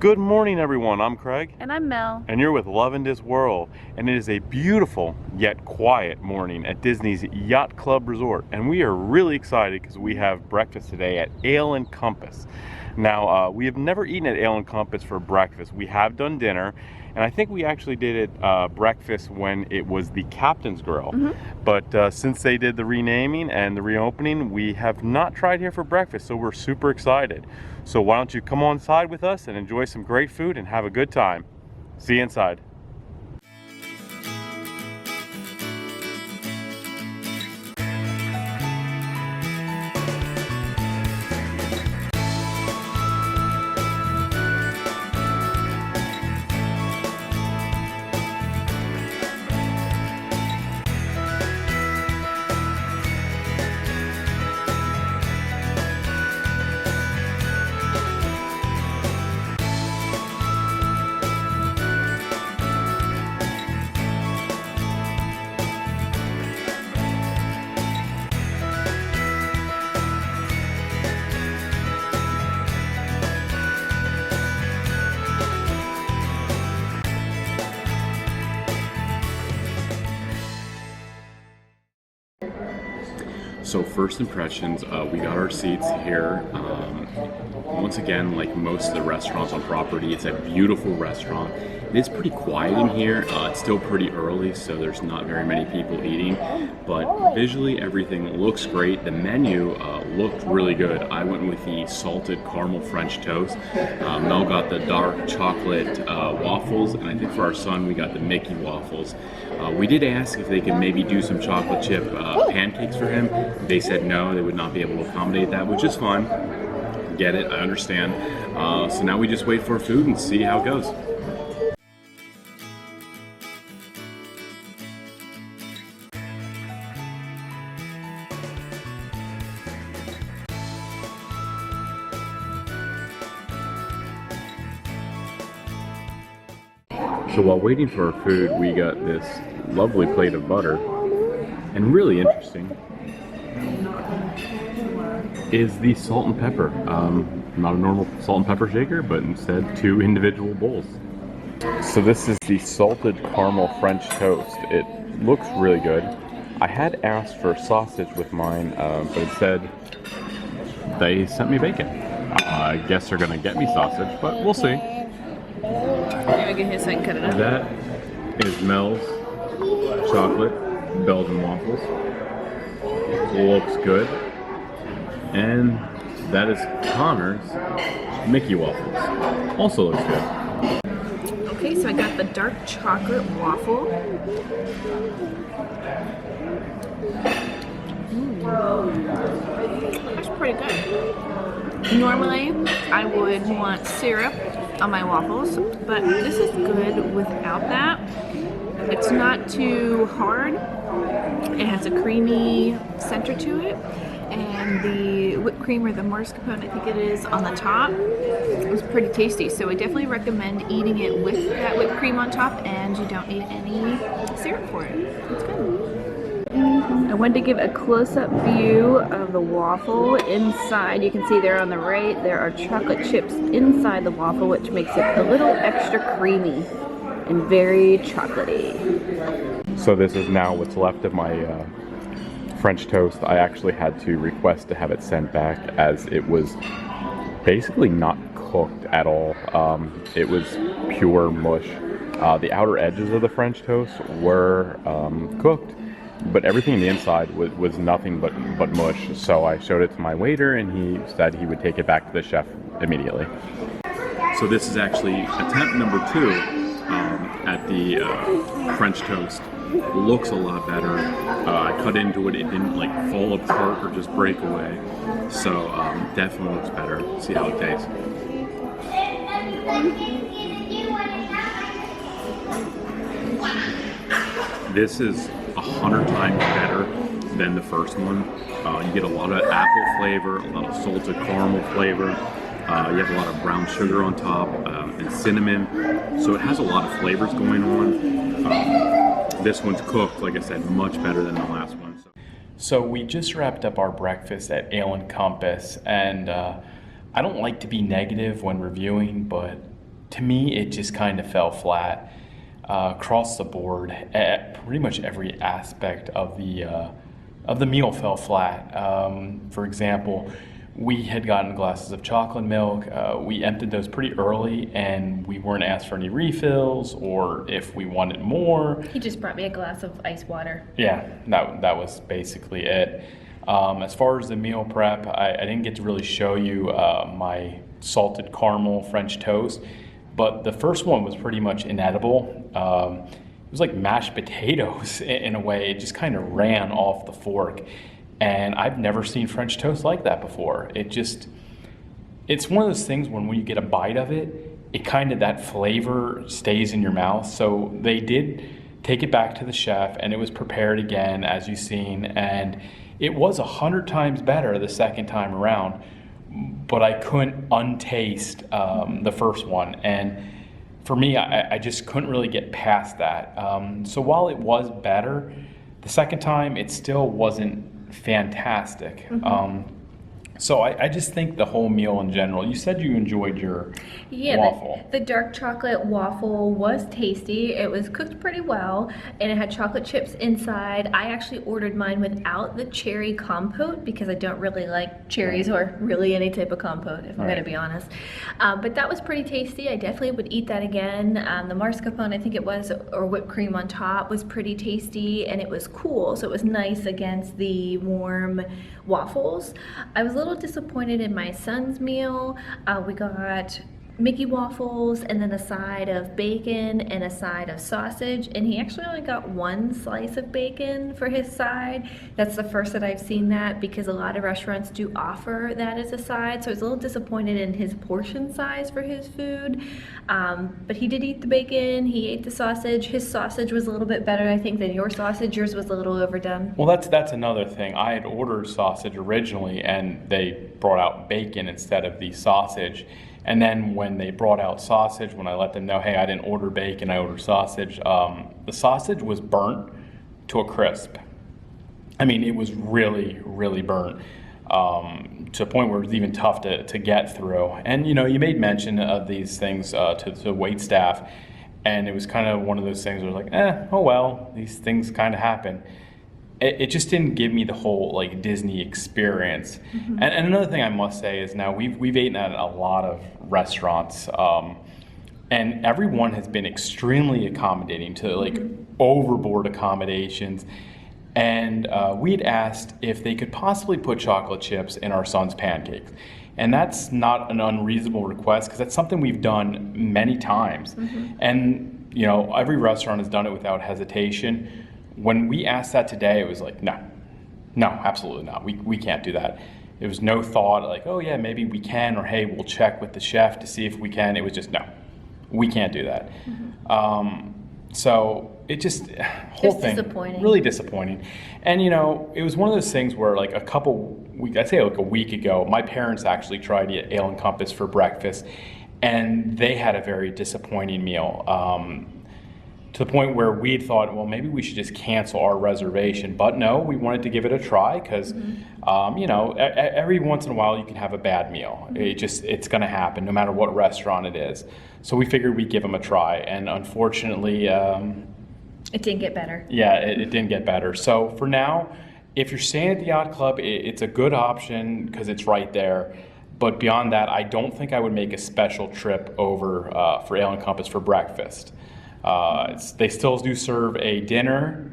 Good morning, everyone. I'm Craig. And I'm Mel. And you're with Lovindisworld. And it is a beautiful yet quiet morning at Disney's Yacht Club Resort. And we are really excited because we have breakfast today at Ale&Compass. Now, we have never eaten at Ale&Compass for breakfast. We have done dinner. And I think we actually did it breakfast when it was the Captain's Grill. But since they did the renaming and the reopening, we have not tried here for breakfast, so we're super excited. So why don't you come on inside with us and enjoy some great food and have a good time. See you inside. So first impressions, we got our seats here. Once again, like most of the restaurants on property, it's a beautiful restaurant. It is pretty quiet in here. It's still pretty early, so there's not very many people eating. But visually, everything looks great. The menu looked really good. I went with the salted caramel French toast. Mel got the dark chocolate waffles, and I think for our son, we got the Mickey waffles. We did ask if they could maybe do some chocolate chip pancakes for him. They said no, they would not be able to accommodate that, which is fine. Get it, I understand. So now we just wait for food and see how it goes. So while waiting for our food, we got this lovely plate of butter. And really interesting is the salt and pepper. Not a normal salt and pepper shaker, but instead 2 individual bowls. So this is the salted caramel French toast. It looks really good. I had asked for sausage with mine, but instead they sent me bacon. I guess they're gonna get me sausage, but we'll see. Maybe I can hit so I can cut it up. That is Mel's chocolate Belgian waffles. Looks good. And that is Connor's Mickey waffles. Also looks good. Okay, so I got the dark chocolate waffle. That's pretty good. Normally, I would want syrup on my waffles, but this is good without that. It's not too hard. It has a creamy center to it, and the whipped cream or the mascarpone, I think it is, on the top is pretty tasty. So I definitely recommend eating it with that whipped cream on top, and you don't need any syrup for it. It's good. I wanted to give a close-up view of the waffle inside. You can see there on the right, there are chocolate chips inside the waffle, which makes it a little extra creamy and very chocolatey. So this is now what's left of my French toast. I actually had to request to have it sent back as it was basically not cooked at all. It was pure mush. The outer edges of the French toast were cooked, but everything on the inside was nothing but mush. So I showed it to my waiter, and he said he would take it back to the chef immediately. So this is actually attempt number 2 at the French toast. Looks a lot better. I cut into it, it didn't like fall apart or just break away. So definitely looks better. See how it tastes. This is 100 times better than the first one. You get a lot of apple flavor, a lot of salted caramel flavor. You have a lot of brown sugar on top and cinnamon. So it has a lot of flavors going on. This one's cooked, like I said, much better than the last one. So we just wrapped up our breakfast at Ale&Compass, and I don't like to be negative when reviewing, but to me, it just kind of fell flat across the board. At pretty much every aspect of the meal fell flat. For example, we had gotten glasses of chocolate milk. We emptied those pretty early, and we weren't asked for any refills or if we wanted more. He just brought me a glass of ice water. Yeah, that was basically it. As far as the meal prep, I didn't get to really show you my salted caramel French toast, but the first one was pretty much inedible. It was like mashed potatoes in a way. It just kind of ran off the fork. And I've never seen French toast like that before. It's one of those things when you get a bite of it, it kind of, that flavor stays in your mouth. So they did take it back to the chef, and it was prepared again, as you've seen, and it was 100 times better the second time around, but I couldn't untaste the first one. And for me, I just couldn't really get past that. So while it was better, the second time, it still wasn't fantastic. So I just think the whole meal in general. You said you enjoyed your waffle. The dark chocolate waffle was tasty. It was cooked pretty well, and it had chocolate chips inside. I actually ordered mine without the cherry compote because I don't really like cherries or really any type of compote, if I'm going to be honest. But that was pretty tasty. I definitely would eat that again. The mascarpone, I think it was, or whipped cream on top, was pretty tasty, and it was cool, so it was nice against the warm waffles. I was a little disappointed in my son's meal. We got Mickey waffles and then a side of bacon and a side of sausage, and he actually only got one slice of bacon for his side. That's the first that I've seen that, because a lot of restaurants do offer that as a side, so I was a little disappointed in his portion size for his food. But he did eat the bacon, he ate the sausage. His sausage was a little bit better, I think, than your sausage. Yours was a little overdone. Well, that's another thing. I had ordered sausage originally, and they brought out bacon instead of the sausage. And then when they brought out sausage, when I let them know, hey, I didn't order bacon, I ordered sausage, the sausage was burnt to a crisp. I mean, it was really, really burnt to a point where it was even tough to get through. And, you know, you made mention of these things to the wait staff, and it was kind of one of those things where it was like, oh well, these things kind of happen. It just didn't give me the whole like Disney experience. And another thing I must say is, now we've eaten at a lot of restaurants, and everyone has been extremely accommodating to like overboard accommodations. And we had asked if they could possibly put chocolate chips in our son's pancakes. And that's not an unreasonable request, because that's something we've done many times. And, you know, every restaurant has done it without hesitation. When we asked that today, it was like, no, absolutely not. We can't do that. There was no thought like, oh yeah, maybe we can, or hey, we'll check with the chef to see if we can. It was just, no, we can't do that. So it just, whole thing, really disappointing. And you know, it was one of those things where like I'd say like a week ago, my parents actually tried Ale&Compass for breakfast, and they had a very disappointing meal. To the point where we thought, well, maybe we should just cancel our reservation. But no, we wanted to give it a try, because, you know, every once in a while you can have a bad meal. It's going to happen no matter what restaurant it is. So we figured we'd give them a try. And unfortunately, it didn't get better. Yeah, it didn't get better. So for now, if you're staying at the Yacht Club, it's a good option because it's right there. But beyond that, I don't think I would make a special trip over for Ale&Compass for breakfast. They still do serve a dinner.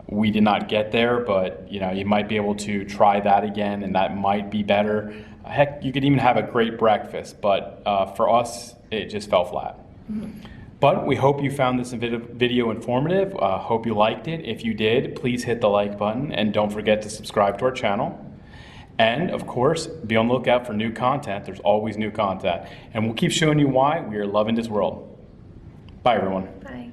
We did not get there, but you know, you might be able to try that again, and that might be better. Heck, you could even have a great breakfast, but for us, it just fell flat. But we hope you found this video informative. Hope you liked it. If you did, please hit the like button, and don't forget to subscribe to our channel. And of course, be on the lookout for new content. There's always new content, and we'll keep showing you why we are Lovindisworld. Bye, everyone. Bye.